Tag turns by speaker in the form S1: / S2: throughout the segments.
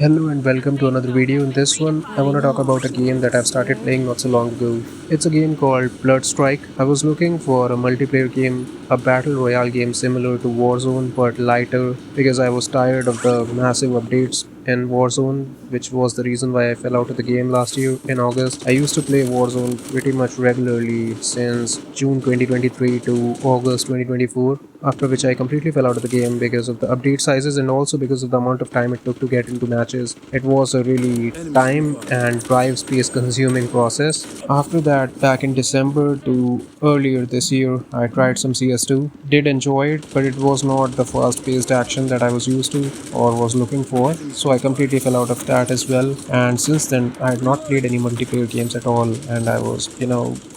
S1: Hello and welcome to another video. In this one, I want to talk about a game that I've started playing not so long ago. It's a game called Blood Strike. I was looking for a multiplayer game, a battle royale game similar to Warzone but lighter because I was tired of the massive updates in Warzone, which was the reason why I fell out of the game last year in August. I used to play Warzone pretty much regularly since June 2023 to August 2024, after which I completely fell out of the game because of the update sizes and also because of the amount of time it took to get into matches. It was a really time and drive space consuming process. After that, back in December to earlier this year, I tried some CS2. Did enjoy it, but it was not the fast paced action that I was used to or was looking for. So I completely fell out of that as well. And since then, I had not played any multiplayer games at all, and I was,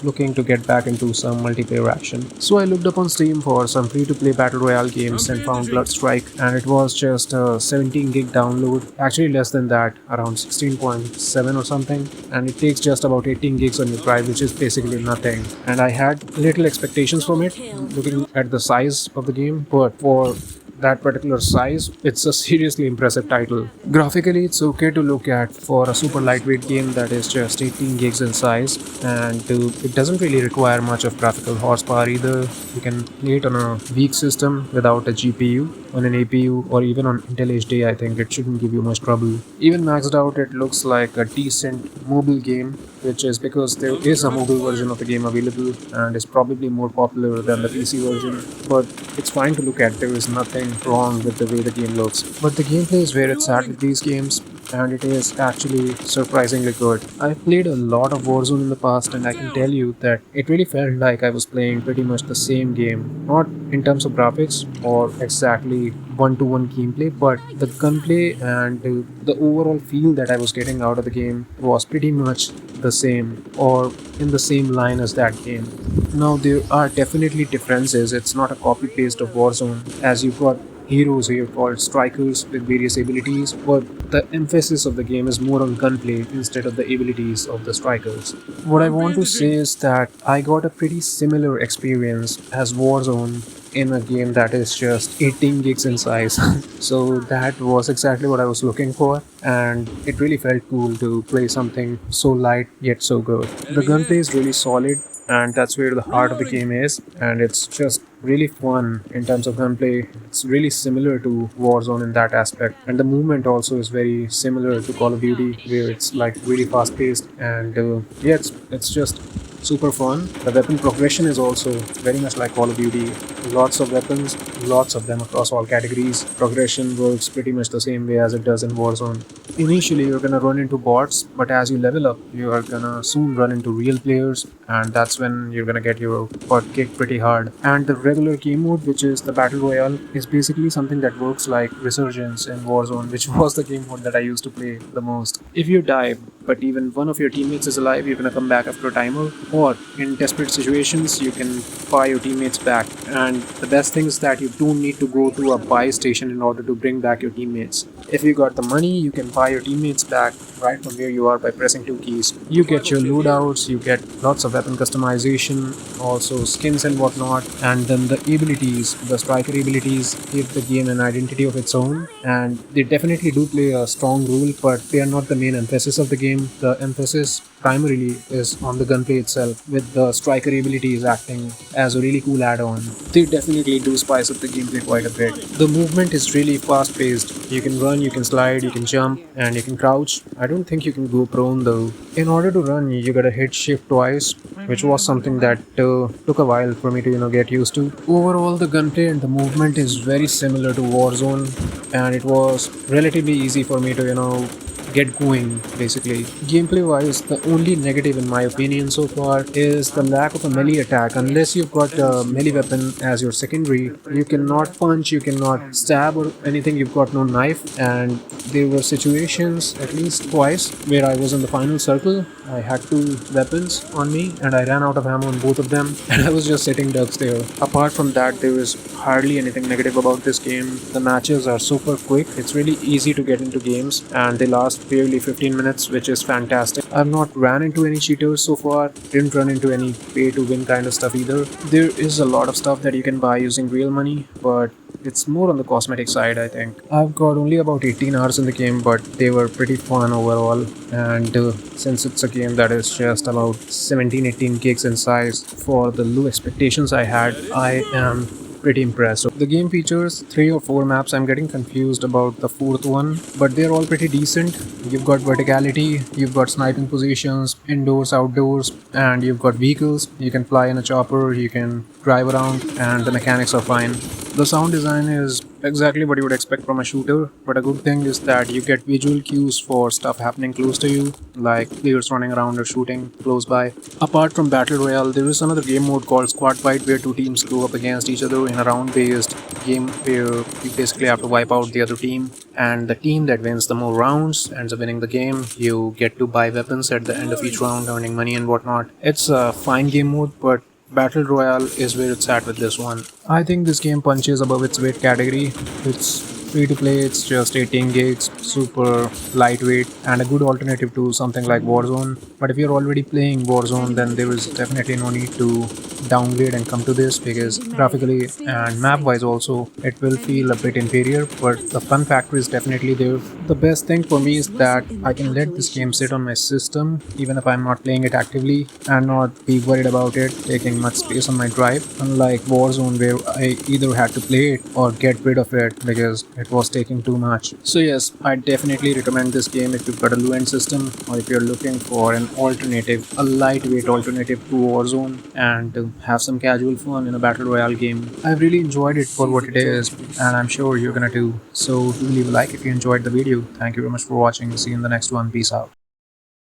S1: looking to get back into some multiplayer action. So I looked up on Steam for some free to play battle royale games and found Bloodstrike, and it was just a 17 gig download, actually less than that, around 16.7 or something, and it takes just about 18 gigs on your drive, which is basically nothing. And I had little expectations from it, looking at the size of the game, but for that particular size, it's a seriously impressive title. Graphically, it's okay to look at for a super lightweight game that is just 18 gigs in size, and it doesn't really require much of graphical horsepower either. You can play it on a weak system without a GPU, on an APU, or even on Intel HD. I think it shouldn't give you much trouble. Even maxed out, it looks like a decent mobile game, which is because there is a mobile version of the game available and is probably more popular than the PC version. But it's fine to look at. There is nothing wrong with the way the game looks. But the gameplay is where it's at with these games, and it is actually surprisingly good. I've played a lot of Warzone in the past, and I can tell you that it really felt like I was playing pretty much the same game. Not in terms of graphics or exactly one-to-one gameplay, but the gunplay and the overall feel that I was getting out of the game was pretty much the same or in the same line as that game. Now, there are definitely differences. It's not a copy paste of Warzone, as you've got heroes here called strikers with various abilities, but the emphasis of the game is more on gunplay instead of the abilities of the strikers. What I want to say is that I got a pretty similar experience as Warzone in a game that is just 18 gigs in size. So that was exactly what I was looking for, and it really felt cool to play something so light yet so good. The gunplay is really solid, and that's where the heart of the game is, and it's just really fun in terms of gunplay. It's really similar to Warzone in that aspect, and the movement also is very similar to Call of Duty, where it's like really fast paced, and yeah, it's just super fun. The weapon progression is also very much like Call of Duty. Lots of weapons, lots of them across all categories. Progression works pretty much the same way as it does in Warzone. Initially, you're gonna run into bots, but as you level up, you are gonna soon run into real players, and that's when you're gonna get your butt kicked pretty hard. And the regular game mode, which is the Battle Royale, is basically something that works like Resurgence in Warzone, which was the game mode that I used to play the most. If you die, but even one of your teammates is alive, you're gonna come back after a timer, or in desperate situations, you can buy your teammates back. And the best thing is that you don't need to go to a buy station in order to bring back your teammates. If you got the money, you can buy your teammates back right from where you are by pressing two keys. You get your loadouts, you get lots of weapon customization, also skins and whatnot, and then the abilities, the striker abilities give the game an identity of its own, and they definitely do play a strong role, but they are not the main emphasis of the game. The emphasis primarily is on the gunplay itself, with the striker abilities acting as a really cool add-on. They definitely do spice up the gameplay quite a bit. The movement is really fast-paced. You can run, you can slide, you can jump, and you can crouch. I don't think you can go prone though. In order to run, you gotta hit shift twice, which was something that took a while for me to get used to. Overall, the gunplay and the movement is very similar to Warzone, and it was relatively easy for me to get going. Basically, gameplay wise, the only negative in my opinion so far is the lack of a melee attack. Unless you've got a melee weapon as your secondary, you cannot punch, you cannot stab or anything. You've got no knife, and there were situations at least twice where I was in the final circle. I had two weapons on me and I ran out of ammo on both of them, and I was just sitting ducks there. Apart from that, there is hardly anything negative about this game. The matches are super quick. It's really easy to get into games, and they last barely 15 minutes, which is fantastic. I've not ran into any cheaters so far, didn't run into any pay to win kind of stuff either. There is a lot of stuff that you can buy using real money, but It's more on the cosmetic side, I think. I've got only about 18 hours in the game, but they were pretty fun overall. And since it's a game that is just about 17-18 gigs in size, for the low expectations I had, I am pretty impressed. The game features 3 or 4 maps. I'm getting confused about the fourth one, but they're all pretty decent. You've got verticality, you've got sniping positions, indoors, outdoors, and you've got vehicles. You can fly in a chopper, you can drive around, and the mechanics are fine. The sound design is exactly what you would expect from a shooter, but a good thing is that you get visual cues for stuff happening close to you, like players running around or shooting close by. Apart from Battle Royale, there is another game mode called Squad Fight where two teams go up against each other in a round based game where you basically have to wipe out the other team, and the team that wins the more rounds ends up winning the game. You get to buy weapons at the end of each round, earning money and whatnot. It's a fine game mode, but Battle Royale is where it's at with this one. I think this game punches above its weight category. It's free to play, it's just 18 gigs, super lightweight, and a good alternative to something like Warzone. But if you're already playing Warzone, then there is definitely no need to downgrade and come to this, because graphically and map wise also it will feel a bit inferior, but the fun factor is definitely there. The best thing for me is that I can let this game sit on my system even if I'm not playing it actively and not be worried about it taking much space on my drive, unlike Warzone where I either had to play it or get rid of it because it was taking too much. So yes, I definitely recommend this game if you've got a low end system or if you're looking for an alternative, a lightweight alternative to Warzone, and to have some casual fun in a battle royale game. I've really enjoyed it for what it is, and I'm sure you're gonna too. So do leave a like if you enjoyed the video. Thank you very much for watching. See you in the next one. Peace out.